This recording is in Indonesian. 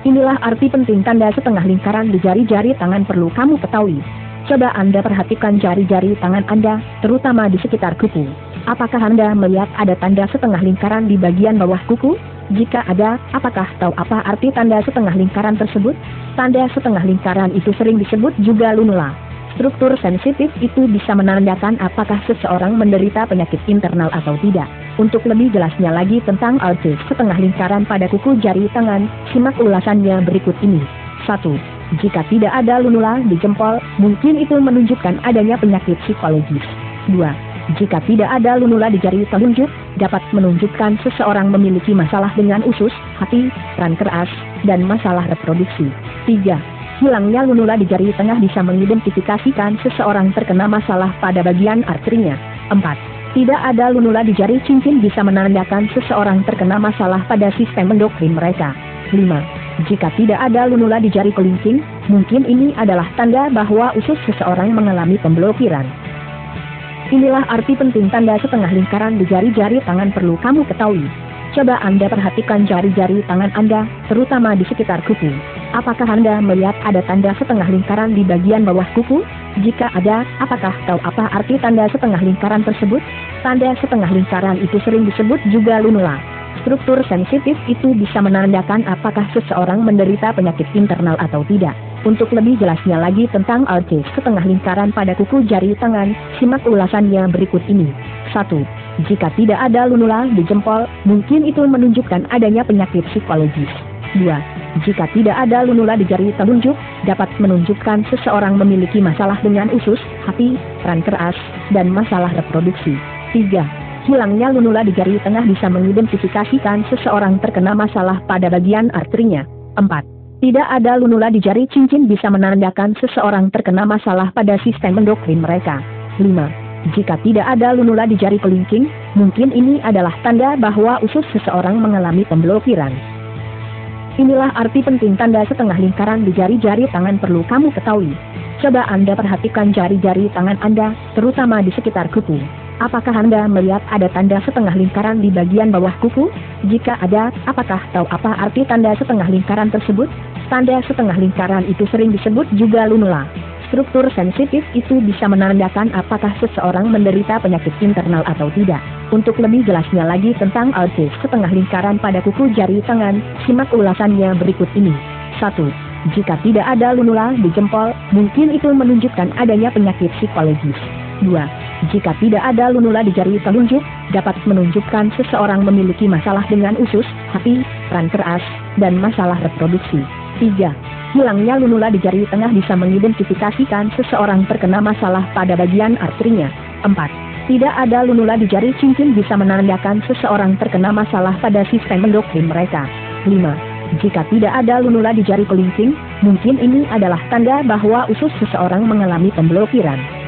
Inilah arti penting tanda setengah lingkaran di jari-jari tangan perlu kamu ketahui. Coba Anda perhatikan jari-jari tangan Anda, terutama di sekitar kuku. Apakah Anda melihat ada tanda setengah lingkaran di bagian bawah kuku? Jika ada, apakah tahu apa arti tanda setengah lingkaran tersebut? Tanda setengah lingkaran itu sering disebut juga lunula. Struktur sensitif itu bisa menandakan apakah seseorang menderita penyakit internal atau tidak. Untuk lebih jelasnya lagi tentang arti setengah lingkaran pada kuku jari tangan, simak ulasannya berikut ini. 1. Jika tidak ada lunula di jempol, mungkin itu menunjukkan adanya penyakit psikologis. 2. Jika tidak ada lunula di jari telunjuk, dapat menunjukkan seseorang memiliki masalah dengan usus, hati, ran keras, dan masalah reproduksi. 3. Hilangnya lunula di jari tengah bisa mengidentifikasikan seseorang terkena masalah pada bagian arterinya. 4. Tidak ada lunula di jari cincin bisa menandakan seseorang terkena masalah pada sistem endokrin mereka. 5. Jika tidak ada lunula di jari kelingking, mungkin ini adalah tanda bahwa usus seseorang mengalami pemblokiran. Inilah arti penting tanda setengah lingkaran di jari-jari tangan perlu kamu ketahui. Coba Anda perhatikan jari-jari tangan Anda, terutama di sekitar kuku. Apakah Anda melihat ada tanda setengah lingkaran di bagian bawah kuku? Jika ada, apakah tahu apa arti tanda setengah lingkaran tersebut? Tanda setengah lingkaran itu sering disebut juga lunula. Struktur sensitif itu bisa menandakan apakah seseorang menderita penyakit internal atau tidak. Untuk lebih jelasnya lagi tentang arti setengah lingkaran pada kuku jari tangan, simak ulasannya berikut ini. 1. Jika tidak ada lunula di jempol, mungkin itu menunjukkan adanya penyakit psikologis. 2. Jika tidak ada lunula di jari telunjuk, dapat menunjukkan seseorang memiliki masalah dengan usus, hati, ran keras, dan masalah reproduksi. 3. Hilangnya lunula di jari tengah bisa mengidentifikasikan seseorang terkena masalah pada bagian arterinya. 4. Tidak ada lunula di jari cincin bisa menandakan seseorang terkena masalah pada sistem endokrin mereka. 5. Jika tidak ada lunula di jari kelingking, mungkin ini adalah tanda bahwa usus seseorang mengalami pemblokiran. Inilah arti penting tanda setengah lingkaran di jari-jari tangan perlu kamu ketahui. Coba Anda perhatikan jari-jari tangan Anda, terutama di sekitar kuku. Apakah Anda melihat ada tanda setengah lingkaran di bagian bawah kuku? Jika ada, apakah tahu apa arti tanda setengah lingkaran tersebut? Tanda setengah lingkaran itu sering disebut juga lunula. Struktur sensitif itu bisa menandakan apakah seseorang menderita penyakit internal atau tidak. Untuk lebih jelasnya lagi tentang arti setengah lingkaran pada kuku jari tangan, simak ulasannya berikut ini. 1. Jika tidak ada lunula di jempol, mungkin itu menunjukkan adanya penyakit psikologis. 2. Jika tidak ada lunula di jari telunjuk, dapat menunjukkan seseorang memiliki masalah dengan usus, hati, ran keras, dan masalah reproduksi. 3. Hilangnya lunula di jari tengah bisa mengidentifikasikan seseorang terkena masalah pada bagian arterinya. 4. Tidak ada lunula di jari cincin bisa menandakan seseorang terkena masalah pada sistem endokrin mereka. 5. Jika tidak ada lunula di jari kelingking, mungkin ini adalah tanda bahwa usus seseorang mengalami pemblokiran.